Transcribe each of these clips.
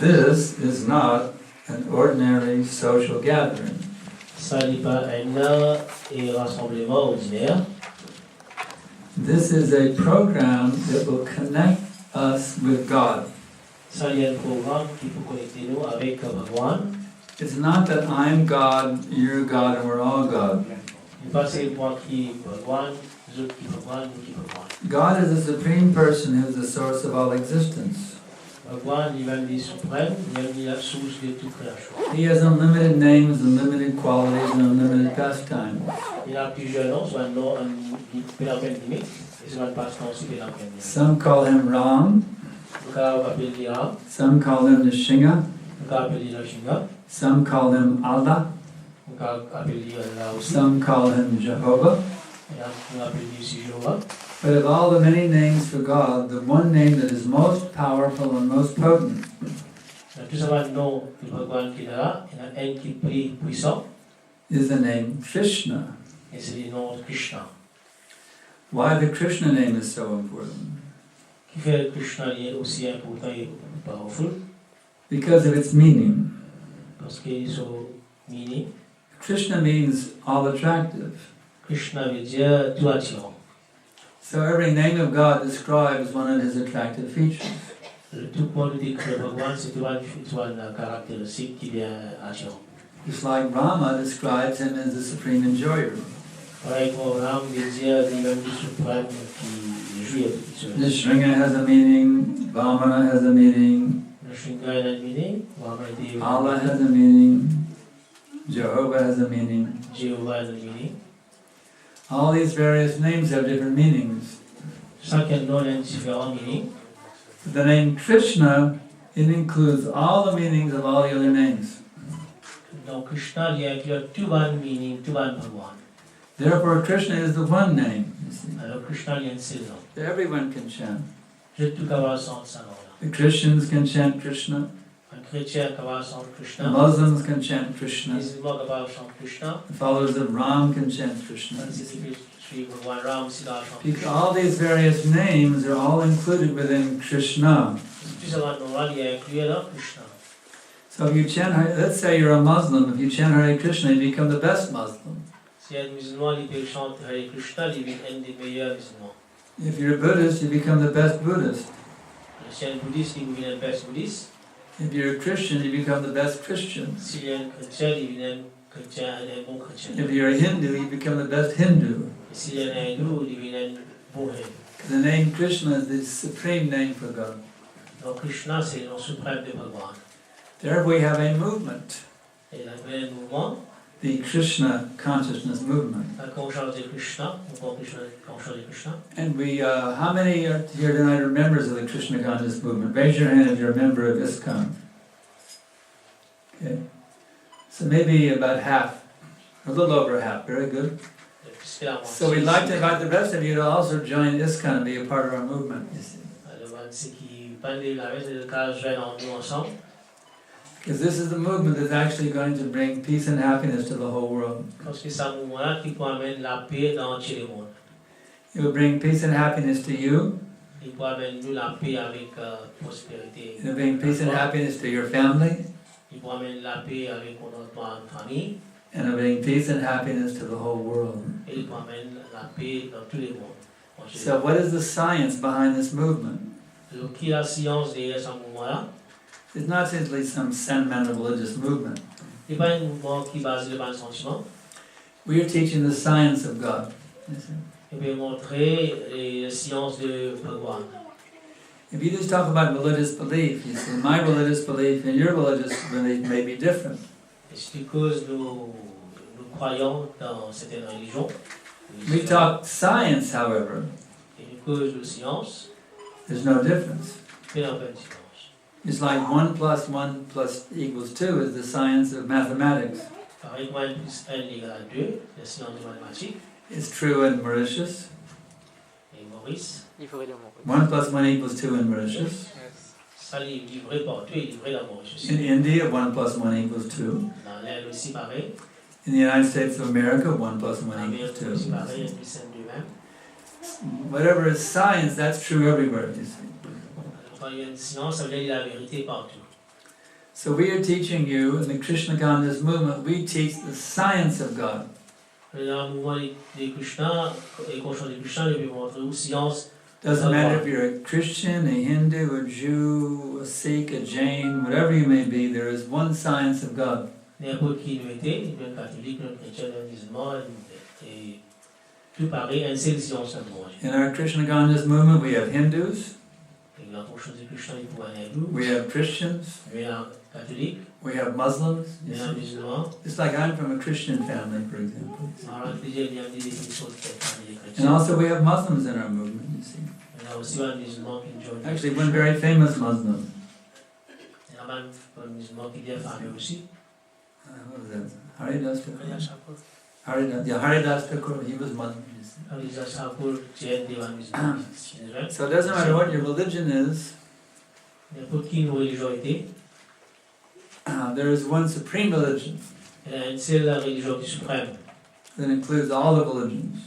This is not an ordinary social gathering. Ça n'est pas un rassemblement ordinaire. This is a program that will connect us with God. Ça, il y a un programme qui peut connecter nous avec Bhagwan. It's not that I'm God, you're God, and we're all God. Il n'est pas c'est moi qui Bhagwan, les autres qui Bhagwan, nous qui Bhagwan. God is the supreme person who is the source of all existence. Bhagwan, il est l'unité suprême, il est la source de toute création. He has unlimited names, unlimited qualities, and unlimited pastimes. Il a plusieurs noms, soit un nom, il a plein de limites, et soit un passe-temps aussi, il a plein de limites. Some call him Ram, some call him Nishinga, some call him Allah, some call him Jehovah. But of all the many names for God, the one name that is most powerful and most potent is the name Krishna. Why the Krishna name is so important? Because of its meaning. Krishna means all attractive. So every name of God describes one of his attractive features. Just like Rama describes him as the supreme enjoyer. Nisringa has a meaning, Vamana has a meaning, Allah has a meaning, Jehovah has a meaning. All these various names have different meanings. The name Krishna, it includes all the meanings of all the other names. Therefore, Krishna is the one name. Everyone can chant. The Christians can chant Krishna. The Muslims can chant Krishna. The followers of Ram can chant Krishna. All these various names are all included within Krishna. So if you chant, let's say you're a Muslim, if you chant Hare Krishna, you become the best Muslim. If you're a Buddhist, you become the best Buddhist. If you're a Christian, you become the best Christian. If you're a Hindu, you become the best Hindu. The name Krishna is the supreme name for God. There we have a movement. The Krishna consciousness movement. And we, how many here tonight are members of the Krishna consciousness movement? Raise your hand if you're a member of ISKCON. Okay. So maybe about half, a little over half, very good. So we'd like to invite the rest of you to also join ISKCON and be a part of our movement, you see. Because this is the movement that's actually going to bring peace and happiness to the whole world. It will bring peace and happiness to you. It will bring peace and happiness to your family. And it will bring peace and happiness to the whole world. So what is the science behind this movement? It's not simply some sentimental religious movement. We are teaching the science of God. If you just talk about religious belief, you see, my religious belief and your religious belief may be different. We talk science, however, there's no difference. It's like 1 plus 1 plus equals 2 is the science of mathematics. It's true in Mauritius. 1 plus 1 equals 2 in Mauritius. In India, 1 plus 1 equals 2. In the United States of America, 1 plus 1 equals 2. Whatever is science, that's true everywhere, you see. So we are teaching you, in the Krishna Conscious movement, we teach the science of God. Doesn't matter if you're a Christian, a Hindu, a Jew, a Sikh, a Jain, whatever you may be, there is one science of God. In our Krishna Conscious movement, we have Hindus, we have Christians, we have Muslims. It's like I'm from a Christian family, for example. And also we have Muslims in our movement, you see. Actually, one very famous Muslim. What was that? Haridas Thakur. Haridas Thakur, he was Muslim, you see. So it doesn't matter what your religion is, there is one supreme religion that includes all the religions.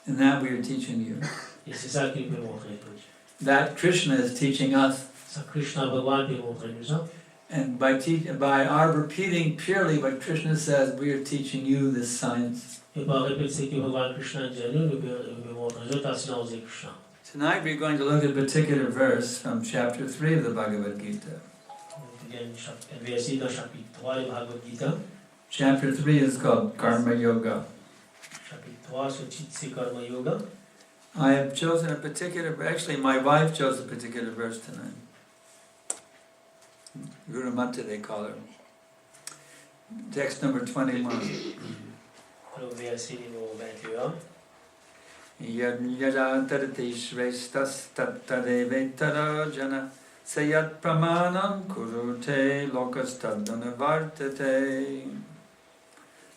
And that we are teaching you. That Krishna is teaching us. And by our repeating purely what Krishna says, we are teaching you this science. Tonight we're going to look at a particular verse from chapter 3 of the Bhagavad Gita. Chapter 3 is called Karma Yoga. I have chosen a particular, actually my wife chose a particular verse tonight. Guru Mata they call her. Text number 21. Yajantarati Shrestas Tattadevetara Jana Sayat Pramanam Kurute Lokas Tadanavartate.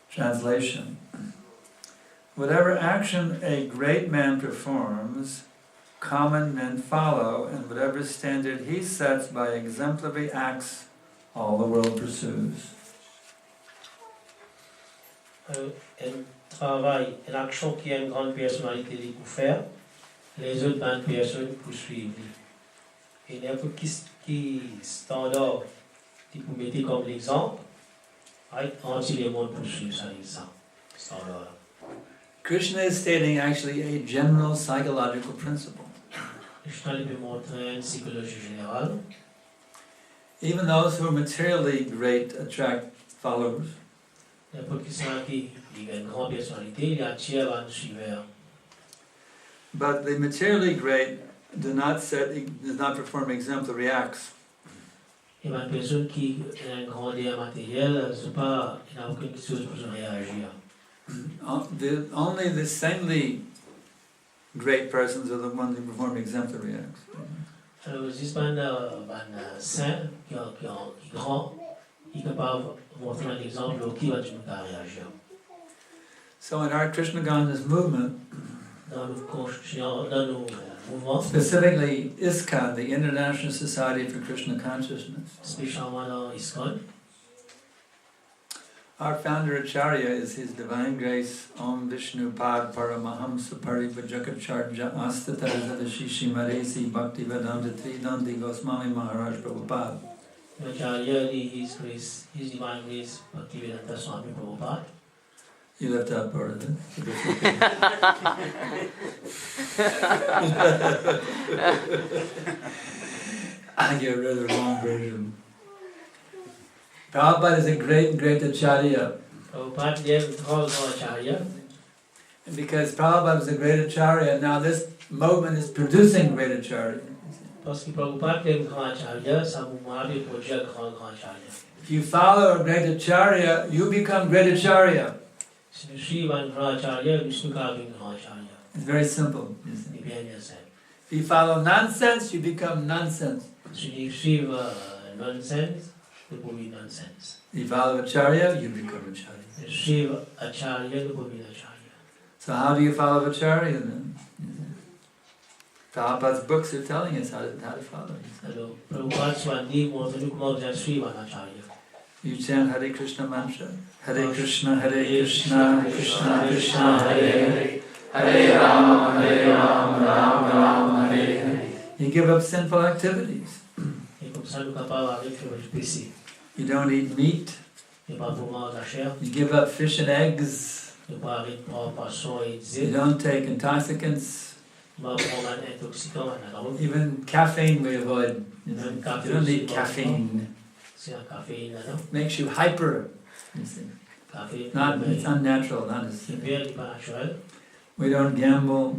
Translation. Whatever action a great man performs, common men follow, and whatever standard he sets by exemplary acts, all the world pursues. Travail, l'action qui a une grande personnalité de faire, les autres bonnes personnes poursuivent. Et n'importe qui standard qui vous mettez comme l'exemple, entier les mondes poursuivent ça l'exemple. Standard. Krishna is stating actually a general psychological principle. Krishna lui montrer une psychologie générale. Even those who are materially great attract followers. N'importe qui a une grande personnalité, il attire un suiveur. But the materially great does not perform exemplary acts. Et une personne qui a une grandeur matérielle, n'a aucune chose pour réagir. Only the saintly great persons are the ones who perform exemplary acts. Alors, juste un saint qui est grand, il est capable de montrer un exemple qui va réagir. So in our Krishna Conscious movement, specifically ISKCON, the International Society for Krishna Consciousness, our founder Acharya is His Divine Grace Om Vishnu Pad Paramahamsa Paripajakacarya Astatadadashishi Maresi Bhaktivedanta Tridanti Goswami Maharaj Prabhupada. Acharya, His Grace, His Divine Grace Bhaktivedanta Swami Prabhupada. You left out part of it. I get rid of the wrong version. Prabhupada is a great Acharya. And because Prabhupada is a great Acharya, now this movement is producing great Acharya. If you follow a great Acharya, you become great Acharya. It's very simple. If you follow nonsense, you become nonsense. If you follow Acharya, you become Acharya. So how do you follow Acharya then? Prabhupada's books are telling us how to follow. You chant Hare Krishna mantra. Hare Krishna, Krishna Krishna, Hare Hare, Hare Rama, Rama Rama, Hare Hare. You give up sinful activities. ça, nous sommes capables d'arrêter le péché. You don't eat meat. Nous ne pas pour manger la chair. You give up fish and eggs. Nous ne pas arrêter de prendre poisson et You œufs. don't take intoxicants. Nous ne pas prendre un intoxicant, un alcool. Even caffeine we avoid. You Même café don't aussi, need caffeine. C'est un café là-dedans. Makes you hyper. You see. Café, It's unnatural, not as le bière n'est pas naturel. we don't gamble.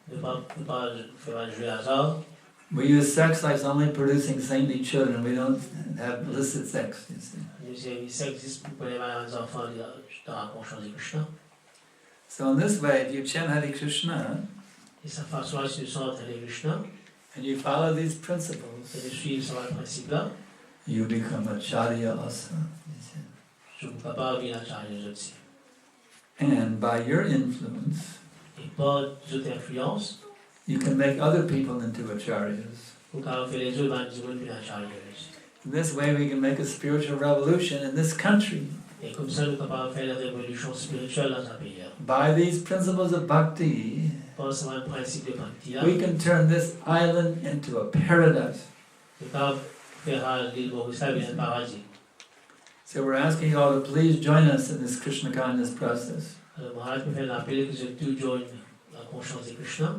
Ne pas faire un jeu hasard. We use sex like it's only producing saintly children. We don't have illicit sex, you see. Le service existe pour les enfants dans la conscience de Krishna. So in this way, if you chant Hare Krishna Et sa façon à se sentir Hare Krishna, and you follow these et principles, de suivre ce principe-là, you become a charya also. You see. je suis capable de venir à Charles aussi. And by your influence, Et par d'autres influences, you can make other people into acharyas. pour qu'on fait les autres dans le monde, à Charles aussi. In this way, we can make a spiritual revolution in this country. Et comme ça, nous sommes capables de faire la révolution spirituelle dans un pays. By these principles of bhakti, Par ce même principe de bhakti-là, we can turn this island into a paradise. nous sommes faire l'île Maurice un paradis. So we're asking you all to please join us in this Krishna kindness process. Alors, Maharaj me fait l'appel que je tout joigne la conscience de Krishna.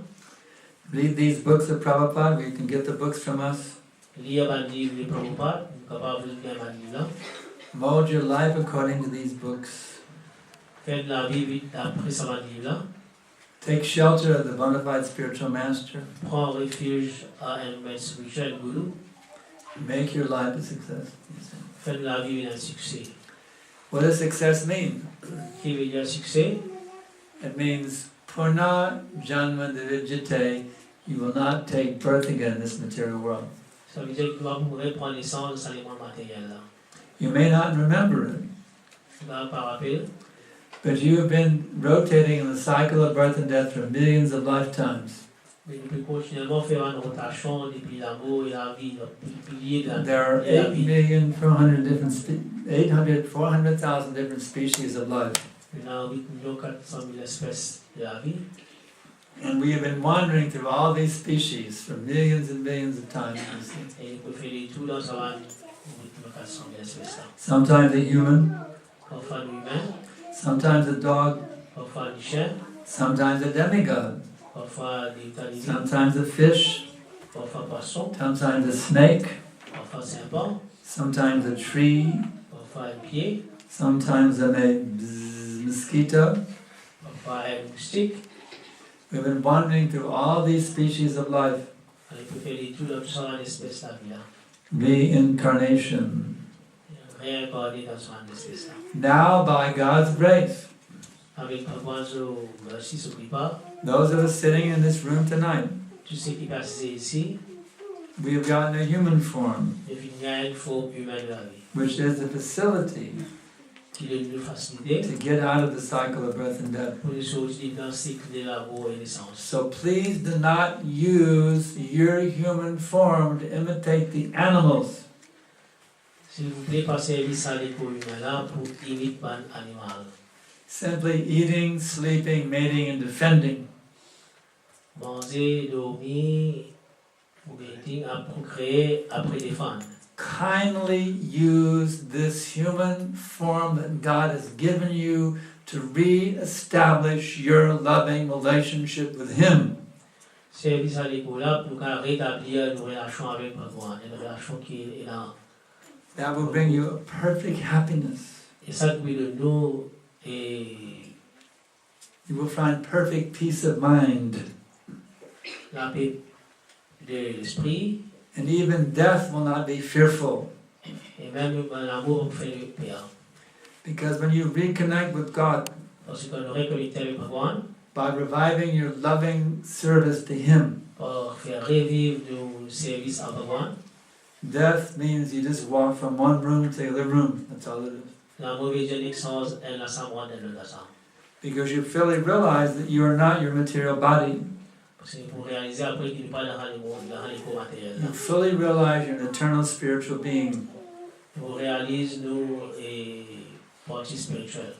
Read these books of Prabhupada. You can get the books from us. Lire un livre de Prabhupada, nous sommes capables de lire un livre là. Mold your life according to these books. Faire de la vie d'après ce livre-là. Take shelter of the bona fide spiritual master. Prends refuge à un maître spirituel, Guru. Make your life a success. Faire de la vie un succès. What does success mean? Qui veut dire succès? It means purna janma dividyate. You will not take birth again in this material world. Ça veut dire que tu vas mourir prendre naissance dans les mondes matériels là. You may not remember it, Tu vas pas rappeler, but you have been rotating in the cycle of birth and death for millions of lifetimes. mais tu peux continuellement faire une rotation depuis l'amour et la vie, depuis pilier de There are et la vie. 8,400,000 different 400,000 different species of life. Il y a 8,400,000 espèces de la vie. And we have been wandering through all these species for millions and millions of times. You see. Et tu peux faire les tours dans sa vie, 8,400,000 espèces là. Sometimes a human, Parfois l'humain, sometimes a dog, parfois le chien, sometimes a demigod, parfois des animaux, sometimes a fish, parfois poisson, sometimes a snake, parfois serpent, sometimes a tree, parfois un pied, sometimes a mosquito. parfois un moustique. We've been wandering through all these species of life. On peut faire les tours dans sa espèce de la vie là. Reincarnation. Réincarner dans son espèce là. Now, by God's grace, Avec Bhagwan merci sur Kripa, those of us sitting in this room tonight, tout ce qui passe ici, we have gotten a human form, devient une forme humaine de la vie, which is the facility qui est une facilité to get out of the cycle of birth and death. pour les sortir dans le cycle de la mort et de naissance. So please do not use your human form to imitate the animals. S'il vous plaît, passez à l'école humaine là pour imiter un animal. Simply eating, sleeping, mating, and defending. Manger, dormir, mating, à procréer, après défendre. Kindly use this human form that God has given you to re-establish your loving relationship with Him. Service à l'école là pour rétablir une relation avec Bhagwan, une relation qui est là. That will bring you a perfect happiness. Et ça qui de nous et You will find perfect peace of mind. la paix de l'esprit And even death will not be fearful. et même l'amour fait le père. Because when you reconnect with God Parce qu'on aurait connecté avec Bhagwan by reviving your loving service to Him, pour faire revivre nos services à Bhagwan, death means you just walk from one room to the other room. That's all it is. la mauvaise naissance est la samoine de l'autre. Because you fully realize that you are not your material body. Parce que pour réaliser après qu'il n'est pas dans le corps matériel. You fully realize you're an eternal spiritual being. On réalise nos parties spirituelles.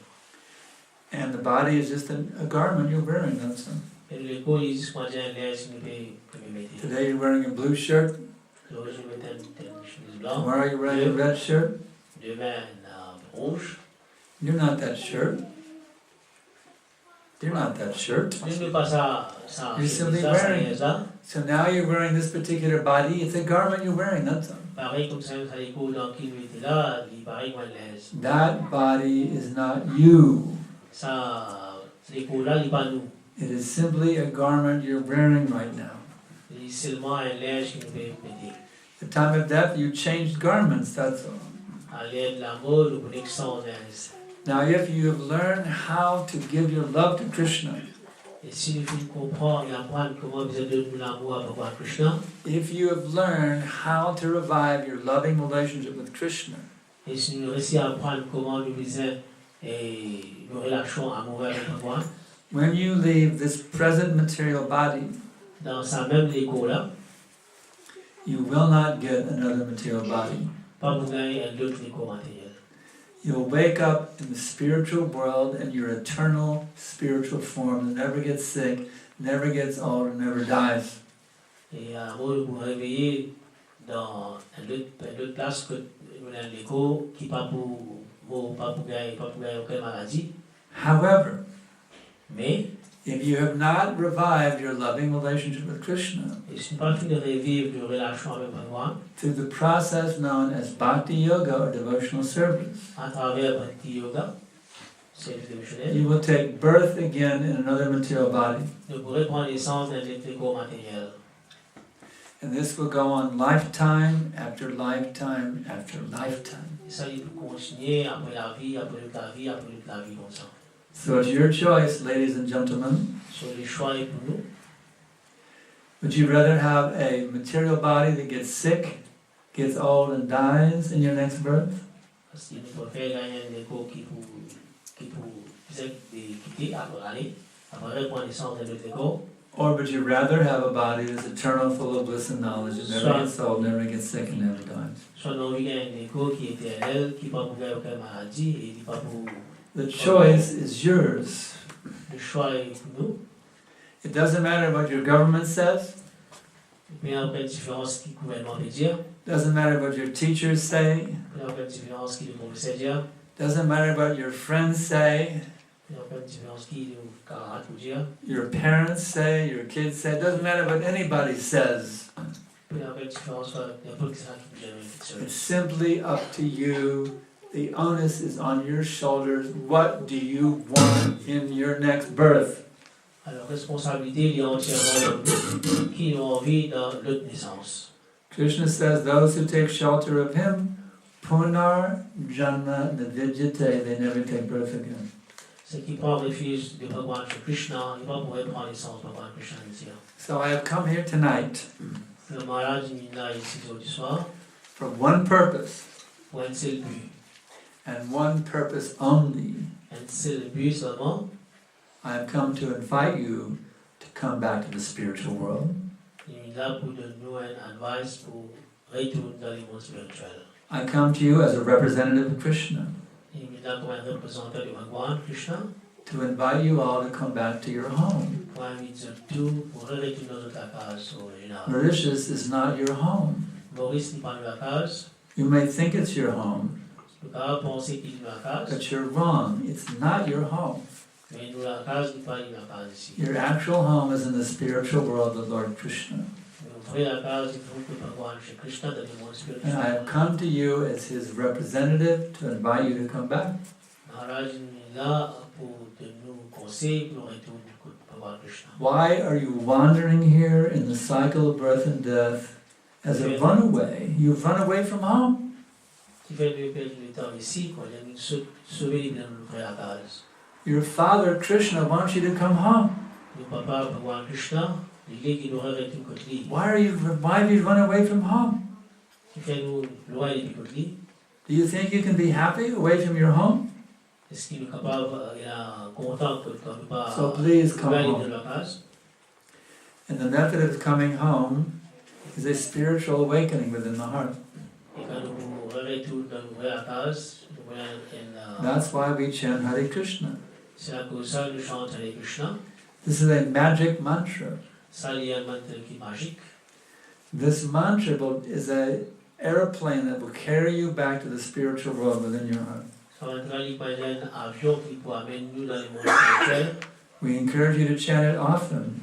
And the body is just a garment you're wearing. That's all. Et le corps, il se prend un l'air si nous pouvons mettre. Today you're wearing a blue shirt. Alors je mets une chemise blanc. Tomorrow you're wearing a red shirt. Demain, rouge. You're not that shirt. You're not that shirt. Je ne pas ça. You're simply wearing. So now you're wearing this particular body. It's a garment you're wearing. That's all. Pareil comme ça, les cours dans qui nous était là, il paraît qu'on laisse. That body is not you. Ça, les cours là, il pas nous. It is simply a garment you're wearing right now. C'est seulement un linge qui nous fait mettre. At the time of death, you changed garments. That's all. À l'aide de la mort, nous connaissons linge. Now, if you have learned how to give your love to Krishna, Et si nous comprenons et apprendre comment vous avez donné l'amour à Bhagavan Krishna, if you have learned how to revive your loving relationship with Krishna, et si nous réussissons à apprendre comment nous faisons nos relations amoureuses avec Bhagavan, when you leave this present material body, dans sa même école là, you will not get another material body. pas vous gagner un autre école matériel. You'll wake up in the spiritual world in your eternal spiritual form that never gets sick, never gets old, and never dies. Et vous vous réveillez dans une autre place que l'école qui pas pour gagner aucune maladie. However, Mais if you have not revived your loving relationship with Krishna et si pas fini de revivre de relation avec Bhagavan, through the process known as bhakti yoga or devotional service, à travers Bhakti Yoga, service dévotionnel, you will take birth again in another material body. nous pourrons prendre naissance d'un autre école matériel. And this will go on lifetime after lifetime after lifetime. Et ça, il peut continuer après la vie, après la vie, après la vie comme ça. So it's your choice, ladies and gentlemen. Sur les choix est pour nous. Would you rather have a material body that gets sick, gets old, and dies in your next birth? Parce qu'il nous préfère gagner un école qui pour quitter après prendre naissance d'un autre école. Or would you rather have a body that's eternal, full of bliss and knowledge, that never gets old, never gets sick, and never dies? Soit nous gagner un école qui est éternel, qui pas pour gagner aucune maladie et qui pas pour. The choice is yours. Le choix est pour nous. It doesn't matter what your government says. Il n'y a aucune différence qui le gouvernement peut dire. Doesn't matter what your teachers say. Il n'y a aucune différence qui le professeur dire. Doesn't matter what your friends say. Il n'y a aucune différence qui le camarade peut dire. Your parents say, your kids say. It doesn't matter what anybody says. Il n'y a aucune différence n'importe qui peut dire. It's simply up to you. The onus is on your shoulders. What do you want in your next birth? Alors, responsabilité est entièrement qui ont envie dans l'autre naissance. Krishna says those who take shelter of him, punar janma navidyate, they never take birth again. Ceux qui prennent refuge de Bhagavan Krishna, ils vont pouvoir prendre naissance de Bhagavan Krishna ici. So I have come here tonight Le mariage est là ici aujourd'hui soir for one purpose, pour un seul but. and one purpose only. Un seul but seulement. I have come to invite you to come back to the spiritual world. Il est là pour donner un advice pour retourner dans le monde spirituel. I come to you as a representative of Krishna Il est là comme un représentant de Bhagavan Krishna to invite you all to come back to your home. pour inviter tout pour retourner dans ta case originale. Mauritius is not your home. Maurice n'est pas dans la case. You may think it's your home, Le cas penser qu'il est dans la case. but you're wrong. It's not your home. Mais nous, la case n'est pas dans la case ici. Your actual home is in the spiritual world of Lord Krishna. Nous ouvrons la case du groupe de Bhagavan chez Krishna dans le monde spirituel. And I have come to you as his representative to invite you to come back. Maharaj est là pour nous conseiller pour retourner du Bhagavan Krishna. Why are you wandering here in the cycle of birth and death as a runaway? You've run away from home. Qui fait nous perdre le temps ici, quand il nous sauver de nous ouvrir la case. Your father, Krishna, wants you to come home. Le papa Bhagavan Krishna, il dit qu'il aurait retourné côté lui. Why have you run away from home? Qui fait nous loin de côté lui. Do you think you can be happy away from your home? Est-ce qu'il est capable, il est content que tu ne peux pas So please come aller home. de la case? And the method of coming home is a spiritual awakening within the heart. Et quand nous retournons dans la case, nous voyons That's why we chant Hare Krishna. c'est à cause de ça que nous chantons Hare Krishna. This is a magic mantra. Ça, il y a un mantra qui est magique. This mantra is a airplane that will carry you back to the spiritual world within your heart. We encourage you to chant it often.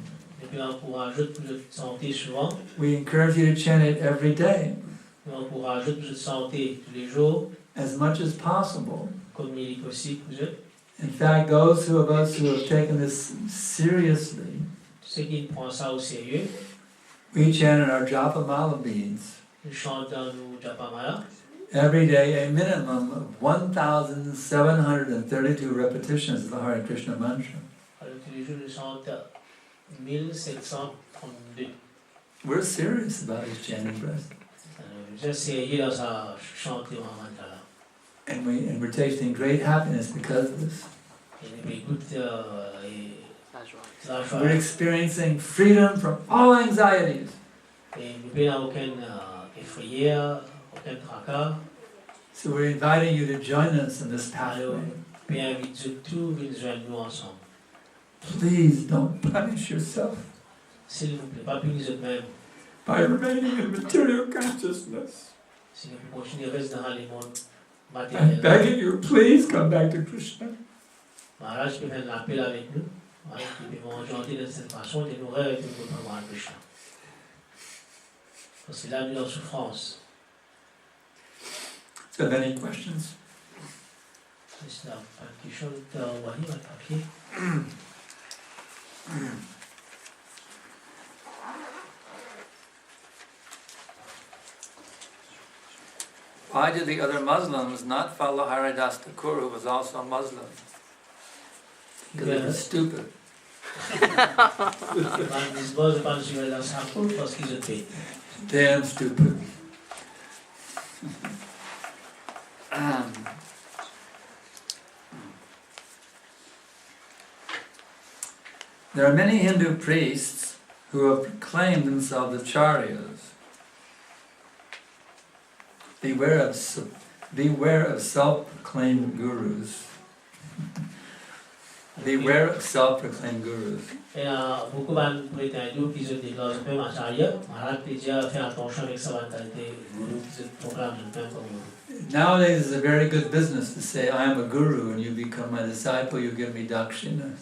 We encourage you to chant it every day, as much as possible. In fact, those of us who have taken this seriously, we chant in our Japamala beads every day a minimum of 1,732 repetitions of the Hare Krishna mantra. We're serious about his chanting breath. And we're tasting great happiness because of this. We're experiencing freedom from all anxieties. So we're inviting you to join us in this pathway. Please don't punish yourself by remaining in material consciousness. I'm begging you, please come back to Krishna. So, any questions? Why did the other Muslims not follow Haridas Thakur, who was also a Muslim? Because they were stupid. Damn stupid. There are many Hindu priests who have proclaimed themselves acharyas. Beware of self-proclaimed gurus. Beware of self-proclaimed gurus. Nowadays it's a very good business to say, I am a guru and you become my disciple, you give me dakshina.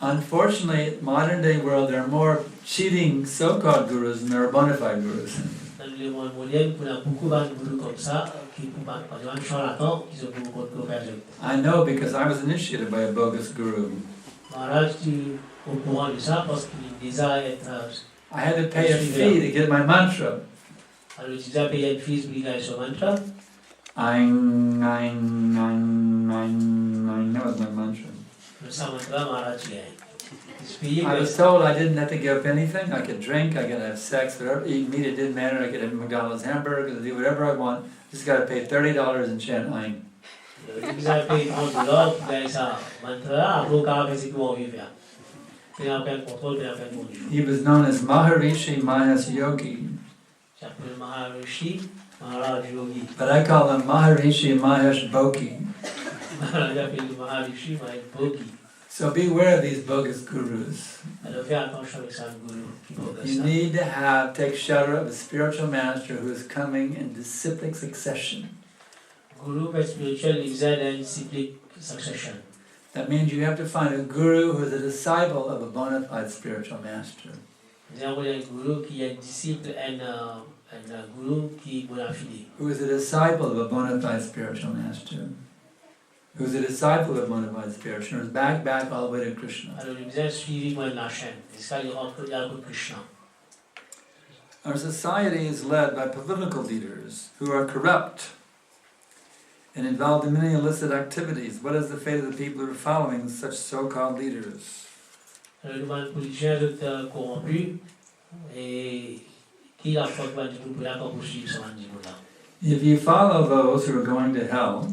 Unfortunately, in modern day world, there are more cheating so-called gurus than there are bona fide gurus. I know because I was initiated by a bogus guru. I had to pay a fee to get my mantra. That was my mantra. I was told I didn't have to give up anything. I could drink, I could have sex, whatever, eat meat, it didn't matter. I could have McDonald's hamburgers, do whatever I want. Just got to pay $30 and chant Ain. He was known as Maharishi Mahesh Yogi. But I call him Maharishi Mahesh Boki. So beware of these bogus gurus. You need to take shelter of a spiritual master who is coming in disciplic succession. That means you have to find a guru who is a disciple of a bona fide spiritual master. Who is a disciple of a bona fide spiritual master. Who's a disciple of bona fide spiritual, who's back all the way to Krishna. Our society is led by political leaders who are corrupt and involved in many illicit activities. What is the fate of the people who are following such so-called leaders? If you follow those who are going to hell,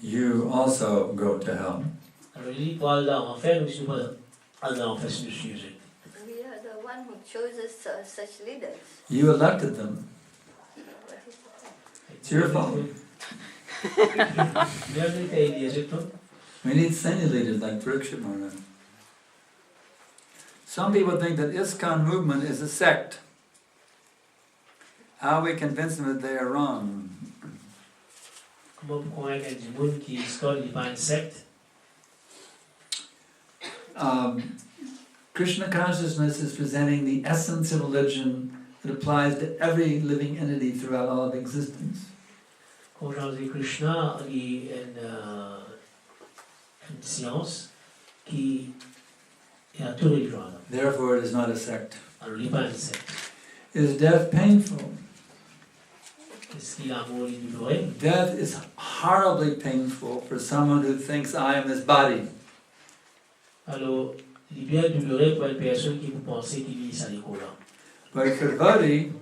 you also go to hell. We are the one who chooses such leaders. You elected them. It's your fault. We need saintly leaders like Pariksha Maharaj. Some people think that ISKCON movement is a sect. How we convince them that they are wrong? Comment pour convaincre du monde qui ISKCON n'est pas une secte? Krishna consciousness is presenting the essence of religion that applies to every living entity throughout all of existence. Conscience de Krishna est une science qui est à tous les gens. Therefore, it is not a sect. Alors, il n'est pas une secte. Is death painful? Est-ce qu'il a mort et douloureux? Death is horribly painful for someone who thinks I am this body. Alors, il est bien douloureux pour une personne qui vous pensez qu'il vit sa l'école. But for the body,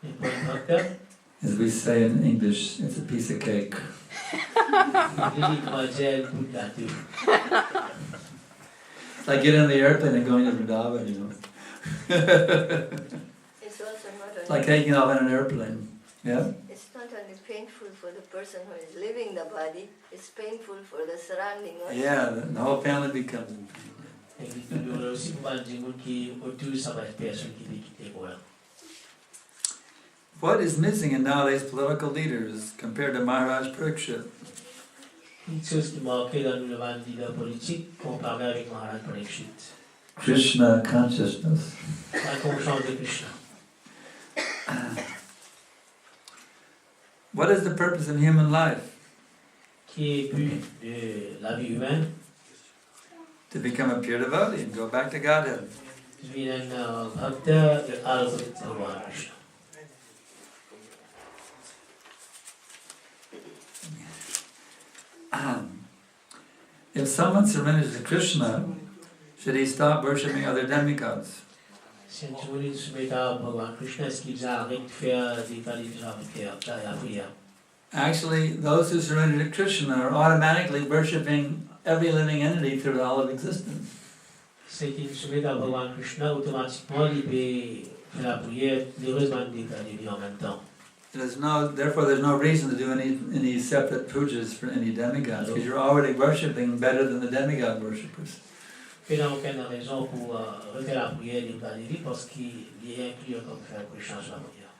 Mais pour un docteur, as we say in English, it's a piece of cake. il mangeait un bout de gâteau. It's like getting on the airplane and going to Vrindavan, you know. It's also not It's only, like taking off in an airplane. Yeah? it's not only painful for the person who is living the body, it's painful for the surrounding also. Yeah, the whole family becomes. Et il est douloureux aussi pour un monde qui autour de sa personne qui vit l'école. What is missing in nowadays political leaders compared to Maharaj Pariksha? Une chose qui manquait dans le leader politique comparé avec Maharaj Parikshit. Krishna consciousness. La conscience de Krishna. What is the purpose of human life? Qui est but de la vie humaine? To become a pure devotee and go back to Godhead. Devenir un bhakta et aller Bhagavan Krishna. If someone surrenders to Krishna, should he stop worshipping other demigods? Si un jour se met à Bhagavan Krishna, est-ce qu'il arrête de faire des la prière? Actually, those who surrender to Krishna are automatically worshipping every living entity through all of existence. Ceux qui se mettent à Bhagavan Krishna, automatiquement, ils peuvent faire la prière, heureusement, des vies en même temps. Therefore, there's no reason to do any separate pujas for any demigods, because you're already worshipping better than the demigod worshippers. Il n'y a aucune raison pour refaire la prière des vies parce qu'il est inclus comme faire pour changer la prière.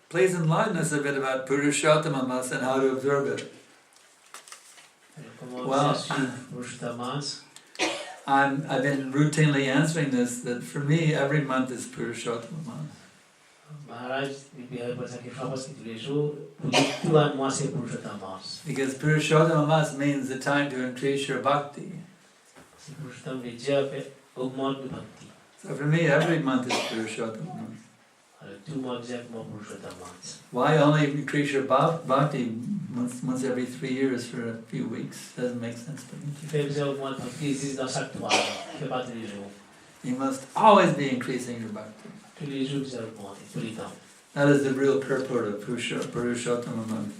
Please enlighten us a bit about Purushottamamasa and how to observe it. Well, I've been routinely answering this, that for me, every month is Purushottamamasa. Because Purushottamamasa means the time to increase your bhakti. So for me, every month is Purushottamamasa. Why only increase your bhakti once every 3 years for a few weeks? Doesn't make sense to me. You must always be increasing your bhakti. That is the real purport of Purushottamamasa.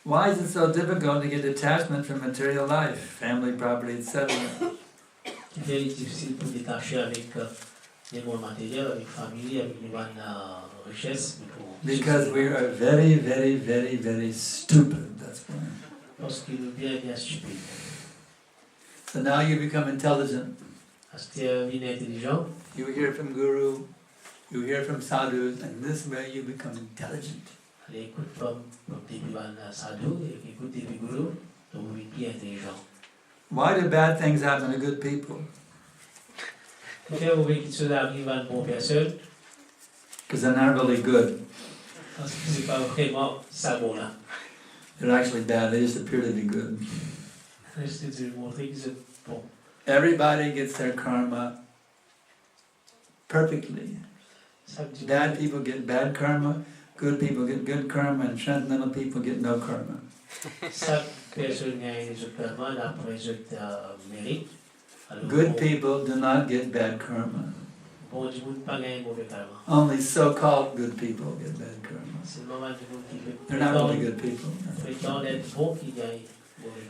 Why is it so difficult to get detachment from material life, family, property, etc.? C'est very difficile pour détacher avec les mondes matériels, avec famille, avec les bonnes richesses. Because we are very, very, very, very stupid, that's why. Parce que nous sommes bien stupides. So now you become intelligent. Parce que tu es intelligent. You hear from Guru, you hear from sadhus, and this way you become intelligent. Allez, écoute comme des sadhus, écoute des gurus, donc vous êtes bien intelligent. Why do bad things happen to good people? Pourquoi vous voyez que cela arrive à une bonne personne? Because they're not really good. Parce que ce n'est pas vraiment ça bon là. They're actually bad, they just appear to be good. Juste de montrer qu'ils sont bons. Everybody gets their karma perfectly. Bad people get bad karma, good people get good karma, and transcendental people get no karma. Good people do not get bad karma. Only so-called good people get bad karma. They're not really good people.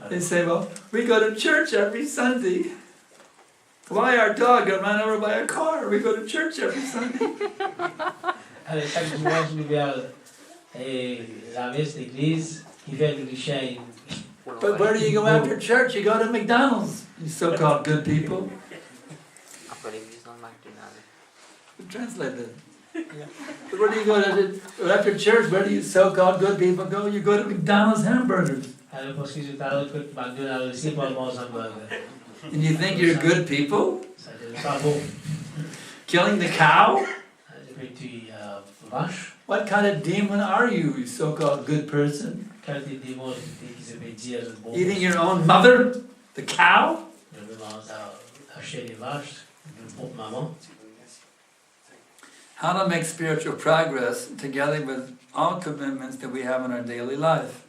They say, well, we go to church every Sunday. Why our dog got run over by a car? We go to church every Sunday. Et la messe d'église qui fait du richet. But where do you go after church? You go to McDonald's, you so-called good people. Translate that. But where do you go after church? Where do you so-called good people go? You go to McDonald's hamburgers. Alors parce que je t'arrête que McDonald's aussi pour manger un burger. And you think you're good people? Ça c'est pas bon. Killing the cow? Depuis tu vache. What kind of demon are you so-called good person? Quel démon qui se fait dire bon. Eating your own mother? The cow? Je vais manger acheter des vaches, une propre maman. How to make spiritual progress together with all commitments that we have in our daily life.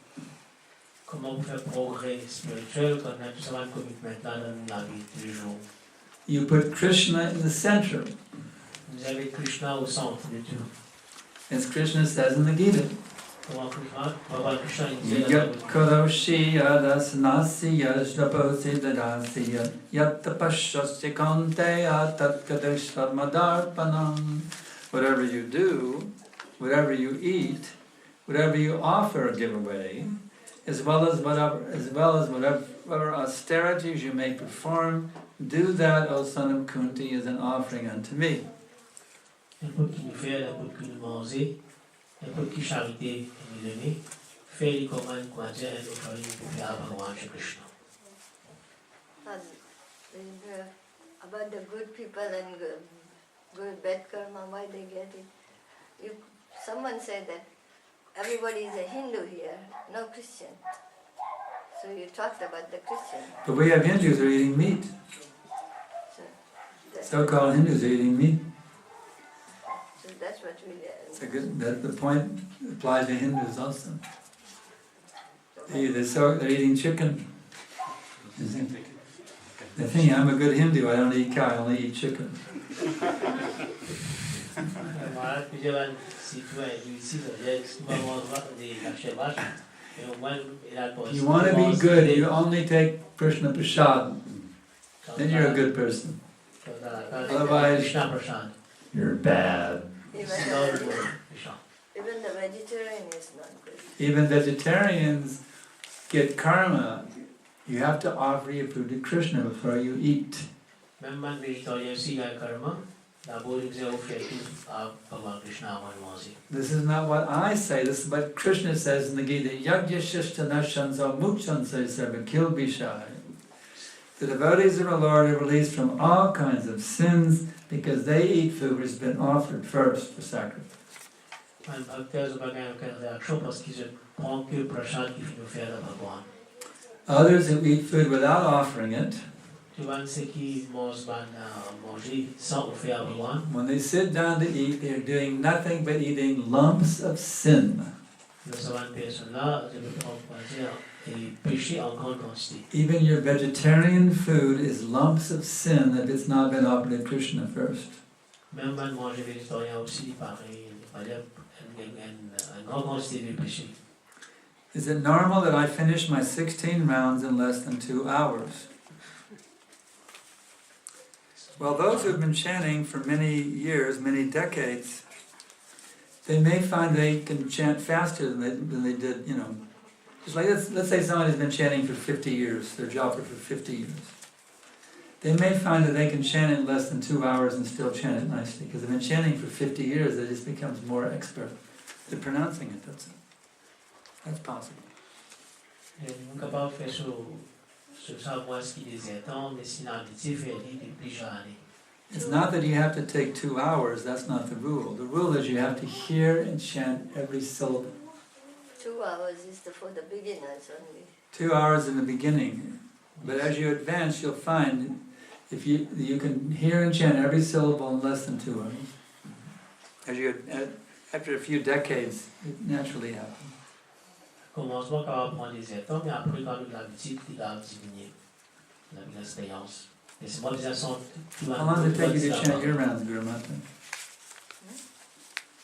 Comment vous faire progrès spirituel quand on a tout ça comme maintenant dans la vie tous les jours. You put Krishna in the center. Vous avez Krishna au centre de tout. As Krishna says in the Gita. Comment Krishna disait Yat karoshi yadasanasi yajdaposi dadasi yat tapashasya kanteya tat kadeshvamadarpanam. Whatever you do, whatever you eat, whatever you offer or give away, as well as whatever austerities you may perform, do that, O son of Kunti, as an offering unto me. N'importe qui nous fait, n'importe qui nous mange, n'importe qui charité nous donne, fais-le comme un croisé, un offering pour faire à Bhagavan Shri Krishna. About the good people and good bad karma, why they get it. Someone said that everybody is a Hindu here, no Christian. So you talked about the Christian. But we have Hindus who are eating meat. So-called Hindus are eating meat. So that's what we That the point applies to Hindus also. They're eating chicken. They think I'm a good Hindu, I don't eat cow, I only eat chicken. You want to be good, you only take Krishna Prasad, then you're a good person. Otherwise, you're bad. Even the vegetarian is not good. Even vegetarians get karma. You have to offer your food to Krishna before you eat. This is not what I say, this is what Krishna says in the Gita. Yagyashishtanashanso mukshanso sarvakil bishai. The devotees of our Lord are released from all kinds of sins because they eat food which has been offered first for sacrifice. Others who eat food without offering it, when they sit down to eat, they are doing nothing but eating lumps of sin. Even your vegetarian food is lumps of sin if it's not been offered to Krishna first. Is it normal that I finish my 16 rounds in less than 2 hours? Well, those who have been chanting for many years, many decades, they may find they can chant faster than they did, Just like let's say somebody's been chanting for 50 years, their job for 50 years. They may find that they can chant in less than 2 hours and still chant it nicely, because they've been chanting for 50 years, they just becomes more expert at pronouncing it, that's it. That's possible. It's not that you have to take 2 hours, that's not the rule. The rule is you have to hear and chant every syllable. 2 hours is for the beginners only. 2 hours in the beginning. But as you advance, you'll find if you can hear and chant every syllable in less than 2 hours. After a few decades, it naturally happens. How long does it take you to chant your rounds, Guru Mata?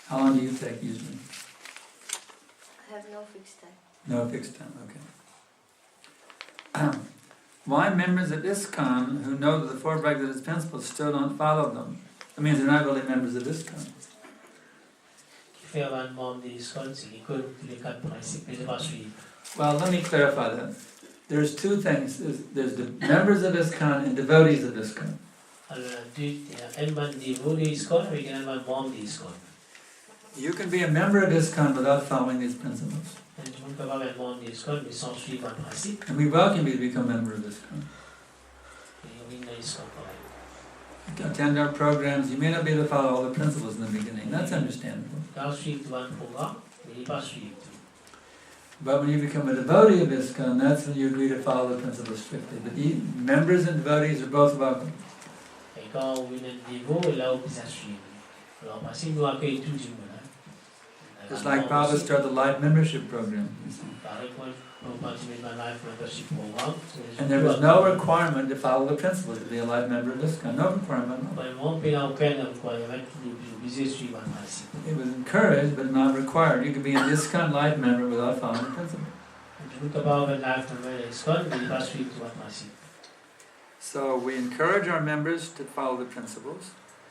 How long do you take usually? I have no fixed time. No fixed time, okay. Why members of ISKCON who know that the four Bhagavad principles still don't follow them? That means they're not really members of ISKCON. faire un membre des ISKCON, c'est qu'il connaît tous les 4 principes, mais il ne va pas suivre. Well, let me clarify that. There's two things. There's the members of ISKCON and devotees of ISKCON. Alors, il y a un membre dévot des ISKCON et un membre des ISKCON. You can be a member of ISKCON without following these principles. Et tout le monde peut avoir un membre des ISKCON, mais sans suivre un principe. And we welcome you to become a member of ISKCON. Et on vient dans ISKCON quand même. Attend our programs. You may not be able to follow all the principles in the beginning. That's understandable. Quand on suit un programme, mais il n'est pas suivi. But when you become a devotee of ISKCON, that's when you agree to follow the principles strictly. But members and devotees are both welcome. Et quand on vient dévot, là on peut suivre. Alors, en principe, nous accueillons tout le monde. Just like Baba started the life membership program. And there was no requirement to follow the principles to be a life member of ISKCON. No requirement. It was encouraged, but not required. You could be an ISKCON life member without following the principles. So we encourage our members to follow the principles.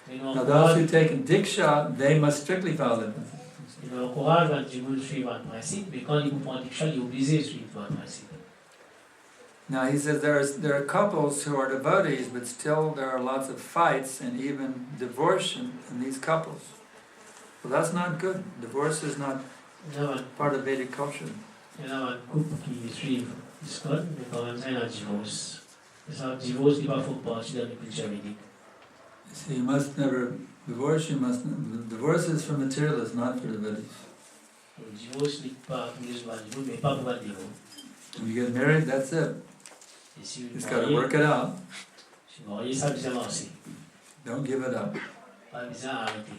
Now those who take a Diksha, they must strictly follow the principles. Il encourage un petit peu de suivre un principe, mais quand il vous prend quelque chose, il est obligé de suivre un principe. Now he says there are couples who are devotees, but still there are lots of fights and even divorce in these couples. Well, that's not good. Divorce is not part of Vedic culture. Il y a un couple qui suit ISKCON, mais quand même, il y a un divorce. Et ça, un divorce n'est pas faux partie dans la culture védique. So you must never divorce. Divorce is for materialists, not for devotees. Le divorce n'est pas pour les humains, mais pas pour un divorce. When you get married, that's it. You just got to work it out. Si vous mariez, ça vous avancez. Don't give it up. Pas besoin d'arrêter.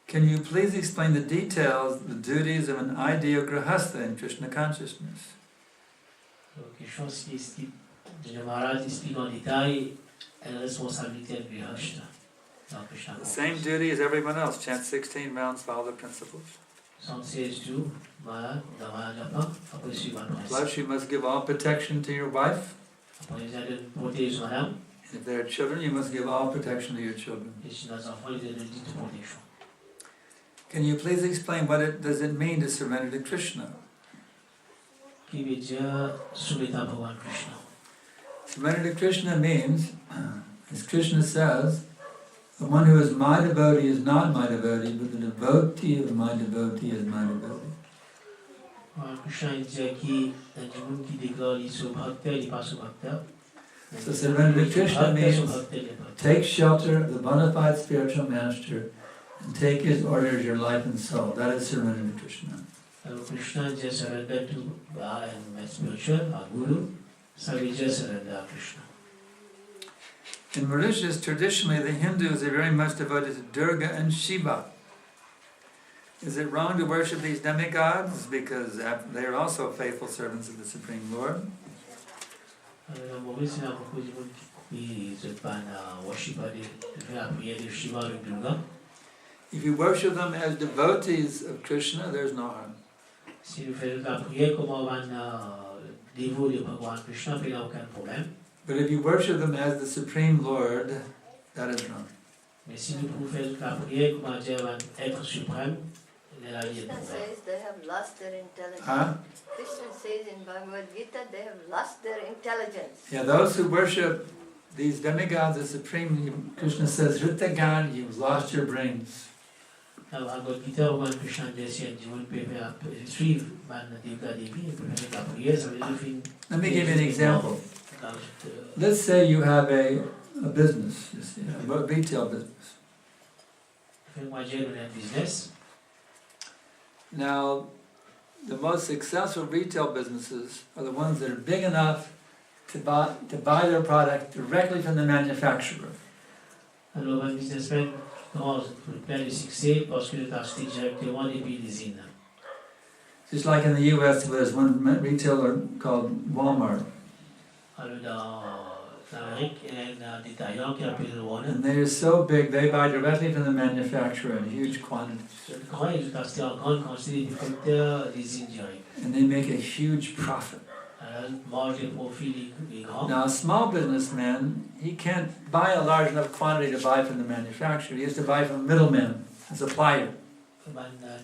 Can you please explain the details, the duties of an ideal grahastha in Krishna consciousness? Donc, quelque chose qui explique, le Maharaj explique en détail la responsabilité du grahastha dans Krishna The consciousness. same duty as everyone else. Chant 16 rounds, follow the principles. 116 jours, voilà, dans la Japan, après suivre un principe. Plus, you must give all protection to your wife. Après, vous allez protéger madame, If there are children, you must give all protection to your children. et si nos enfants, ils ont dit de protection. Can you please explain does it mean to surrender to Krishna? Qui veut dire soumettre à Bhagavan Krishna. Surrender to Krishna means, as Krishna says, the one who is my devotee is not my devotee, but the devotee of my devotee is my devotee. Krishna il dit qu'il y a des gens qui déclarent qu'ils sont bhakta, ils passent au bhakta. So surrender to Krishna means take shelter of the bona fide spiritual master and take his orders, your life and soul. That is surrender to Krishna. Alors Krishna dit surrender to un maître spirituel, un guru, ça veut dire surrender à Krishna. In Mauritius, traditionally the Hindus are very much devoted to Durga and Shiva. Is it wrong to worship these demigods because they are also faithful servants of the Supreme Lord? Alors Maurice, il y a beaucoup de gens qui se prennent à worship, de faire la prière de Shiva et Durga. If you worship them as devotees of Krishna, there's no harm. Si vous faites la prière comme un dévot de Bhagavan Krishna, il n'y a aucun problème. But if you worship them as the Supreme Lord, that is wrong. Mais si vous faites la prière comme un être suprême, là il y a Krishna problème. says they have lost their intelligence. Huh? Krishna says in Bhagavad Gita they have lost their intelligence. Yeah, those who worship these demigods as supreme, Krishna says, Ritagan, you've lost your brains. Dans Bhagavad Gita, Bhagavan Krishna dit si un dévot peut suivre Devga Devi, peut faire la prière, ça veut dire Let me give you an example. Let's say you have a business, a retail business. Fais-moi gérer un business. Now, the most successful retail businesses are the ones that are big enough to buy their product directly from the manufacturer. Alors, un businessman commence plein de succès parce qu'il est acheté directement depuis l'usine. Just like in the U.S., there's one retailer called Walmart, Alors, dans l'Amérique, il y a un détaillant qui s'appelle Warner. and they are so big they buy directly from the manufacturer in huge quantities, Quand ils ont acheté en grande quantité des producteurs d'usine directe. and they make a huge profit. Alors, marge de profit est grand. Now, a small businessman, he can't buy a large enough quantity to buy from the manufacturer. He has to buy from a middleman, a supplier.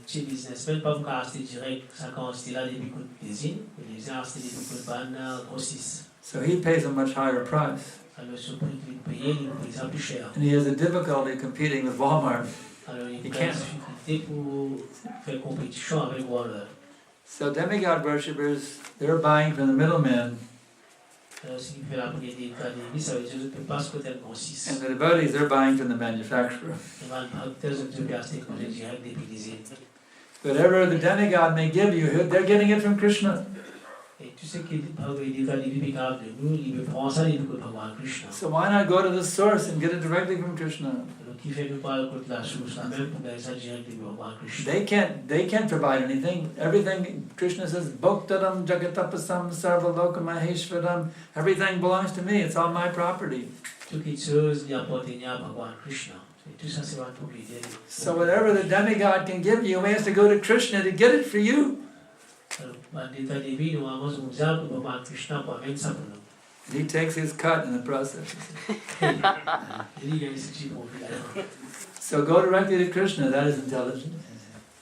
Chez businessmen, pas pour acheter direct sa quantité là depuis qu'on cuisine, mais les gens achètent depuis qu'on ban grossisse. So he pays a much higher price. Alors ce prix qu'il paye, il paye ça plus cher. And he has a difficulty competing with Walmart. Alors il You y a une can't. difficulté pour faire compétition avec Walmart. So demigod worshippers, they're buying from the middlemen, Alors ce qui fait la prière des États-Unis, ça veut dire que tu peux pas ce côté grossisse. and the devotees, they're buying from the manufacturer. Les manufacturiers, tu peux acheter comme direct depuis les États. Whatever the demigod may give you, they're getting it from Krishna. Et tu sais que les États-Unis sont capables de nous, ils me prennent ça, ils me prennent Krishna. So why not go to the source and get it directly from Krishna? Alors qui fait que pas contre la source, la même pour gagner ça direct depuis Krishna. They can't provide anything. Everything, Krishna says, Bhoktaram Jagatapasam Sarva Lokamaheshvaram, everything belongs to me, it's all my property. Toutes les choses n'y appartiennent à Bhagwan Krishna. Et tout ça c'est votre propriété. So whatever the demigod can give you, he has to go to Krishna to get it for you. Alors, l'état des vies, nous avons besoin de Bhagwan Krishna pour amener ça pour nous. He takes his cut in the process. Il y a ce type de profil. So go directly to Krishna, that is intelligence.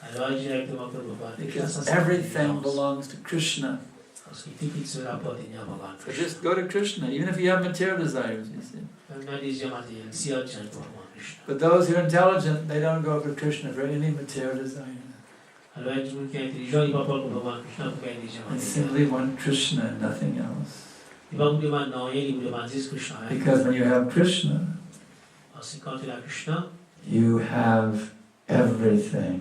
Alors directement pour Bhagwan Krishna. Because everything belongs to Krishna. Parce que tout qui se appartient à Bhagwan So Krishna. just go to Krishna, even if you have material desires, you see. Même dans les yeux matériels, si on tient pour Bhagwan Krishna. But those who are intelligent, they don't go to Krishna for any material desire. Alors, un monde qui est intelligent, il ne va pas pour Bhagwan Krishna pour gagner des yeux They matériels. simply want Krishna and nothing else. Il va vous demander rien, il vous demande juste Krishna. Because when you have Krishna, Parce que quand tu as Krishna, you have everything.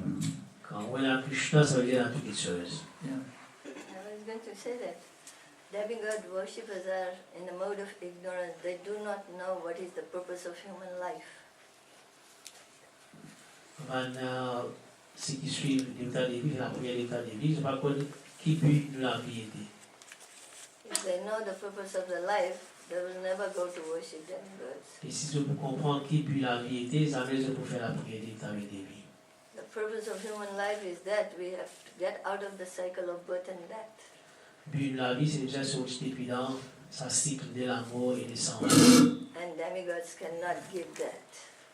quand on a Krishna, ça veut dire dans toutes les choses. Yeah. I was going to say that demigod worshippers are in a mode of ignorance. They do not know what is the purpose of human life. Ceux qui suivent l'état des vies, la prière de l'état des vies, je ne sais pas qui but de la vie était. If they know the purpose of their life, they will never go to worship demigods. Et si je peux comprendre qui but la vie était, ça veut dire pour faire la prière de l'état des vies. The purpose of human life is that we have to get out of the cycle of birth and death. But de la vie, c'est déjà sorti depuis dans sa cycle de l'amour et de sang. And demigods cannot give that.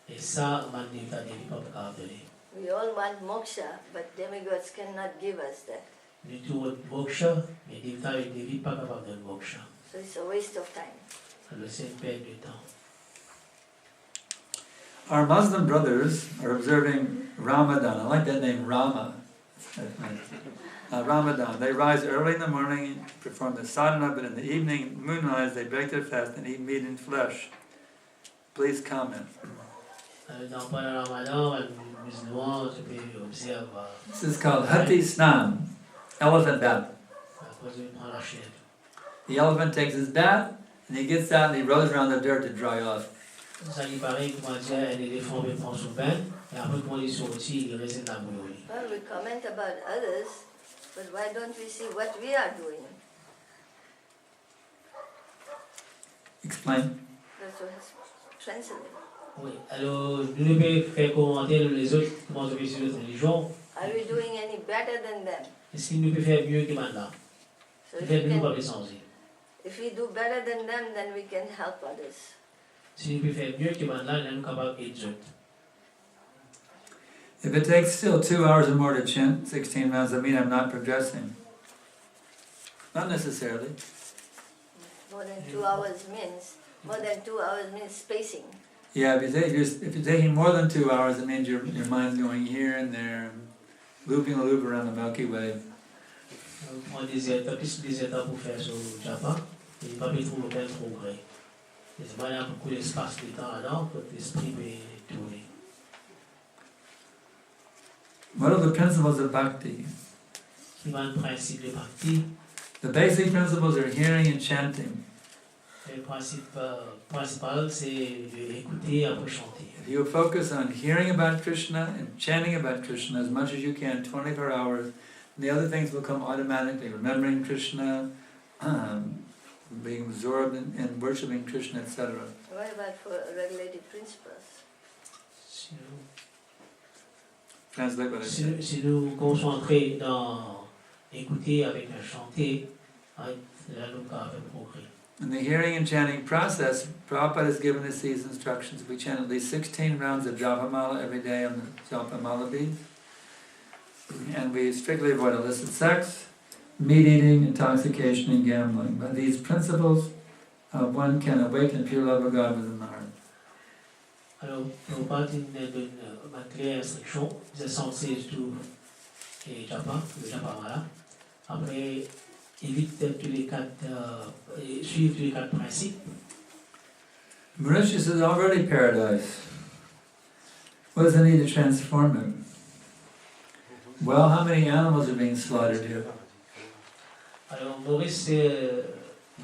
Et ça, man, l'état des vies, pas capable de donner. We all want moksha, but demigods cannot give us that. Du tout moksha, mais l'état des vies, pas capable de donner moksha. So it's a waste of time. Alors c'est une perte de temps. Our Muslim brothers are observing Ramadan. I like that name, Rama. That's nice. Ramadan. They rise early in the morning, perform the sadhana, but in the evening, moonrise, they break their fast and eat meat and flesh. Please comment. Dans pendant le Ramadan, les musulmans, je peux observer. This is called Hati Snan, elephant bath. Après, je prends la chaîne. The elephant takes his bath, and he gets out and he rolls around the dirt to dry off. Ça lui paraît, comment dire, un éléphant peut prendre son bain, et après, quand il est sorti, il reste dans la bouille. Well, we comment about others, but why don't we see what we are doing? Explain. That's what it's translated. Oui, alors, nous devons faire commenter les autres, comment on fait sur notre religion. Are we doing any better than them? Est-ce qu'il nous peut faire mieux que maintenant? So if, Peut-être we nous pas can, changer. if we do better than them, then we can help others. Si nous pouvons faire mieux que maintenant, nous sommes capables d'aider les autres. If it takes still 2 hours or more to chant 16 rounds, I mean I'm not progressing. Not necessarily. More than 2 hours means spacing. Yeah, if you're taking more than 2 hours, it means your mind's going here and there, looping a loop around the Milky Way. On prend des étapes, plus des étapes pour faire sur le Japa, et il n'y a pas de trouver aucun progrès. Il y a beaucoup d'espace de temps là-dedans pour que l'esprit peut tourner. What are the principles of bhakti? Qui va le principe de bhakti? The basic principles are hearing and chanting. Le principe principal, c'est d'écouter et après chanter. If you focus on hearing about Krishna and chanting about Krishna as much as you can, 24 hours, the other things will come automatically. Remembering Krishna, being absorbed in worshipping Krishna, etc. What about for regulative principles? Translate what I said. Si nous concentrer dans écouter avec le chanter, là nous pouvons faire progrès. In the hearing and chanting process, Prabhupada has given us these instructions. We chant at least 16 rounds of Japamala every day on the Japamala beads. and we strictly avoid illicit sex, meat eating, intoxication, and gambling. By these principles, one can awaken pure love of God within the heart. Alors, Prabhupada il donne une claire instruction, c'est censé tout et japa, le japa voilà. Après, évite tous les suivre tous les quatre principes. Mauritius is already paradise. What does it need to transform it? Well, how many animals are being slaughtered here? Alors, Maurice, c'est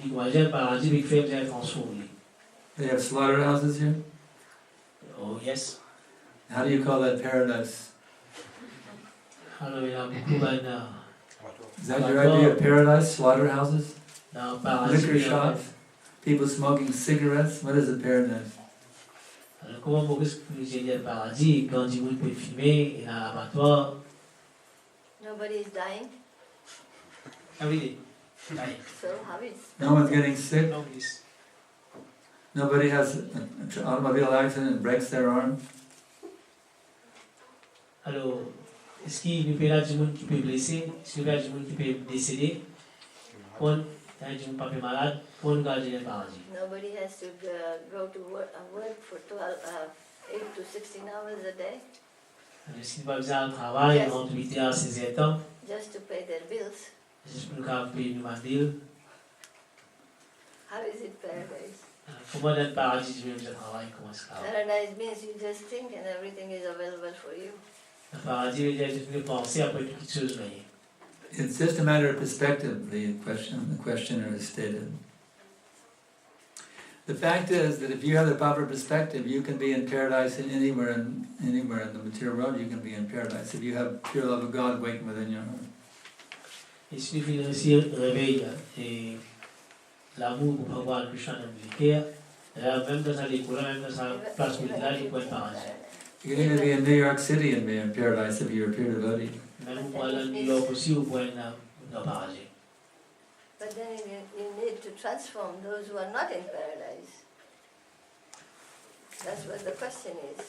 l'imagine paradis avec fait bien transformé. They have slaughterhouses here? Oh, yes. How do you call that paradise? Alors, il y a beaucoup de Is that your idea of paradise? Slaughterhouses? dans paradis. Liquor shops? People smoking cigarettes? What is a paradise? Alors, comment Maurice peut gérer le paradis quand du monde peut fumer et dans l'abattoir? Nobody is dying, Every day. Right. so how is No one's getting sick? No, please. Nobody has an automobile accident and breaks their arm? Alors, est-ce qu'il y a du monde qui peut blesser? Est-ce qu'il y a du monde qui peut décéder? Pour un du monde pas malade, pour une garder le paradis. nobody has to go to work for 8 to 16 hours a day Est-ce qu'il va besoin de travail Yes. entre 8 heures et 16 heures? just to pay their bills? Juste pour le cas payer une mandile. How is it paradise? Comment dans le paradis tu veux que je travaille? Comment est-ce que Paradise means you just think and everything is available for you. le paradis veut dire que tu peux penser après toute chose mais It's just a matter of perspective, the questioner has stated. The fact is that if you have the proper perspective, you can be in paradise anywhere in the material world. You can be in paradise if you have pure love of God waking within your heart. il suffit de réussir le réveil et l'amour pour pouvoir Krishna dans le cœur. Même dans l'école, même dans sa place spirituelle, il peut être paradis. You can even be in New York City and be in paradise if you're a pure devotee. Même pour aller à New York aussi, vous pouvez être dans le paradis. But then you need to transform those who are not in paradise. That's what the question is.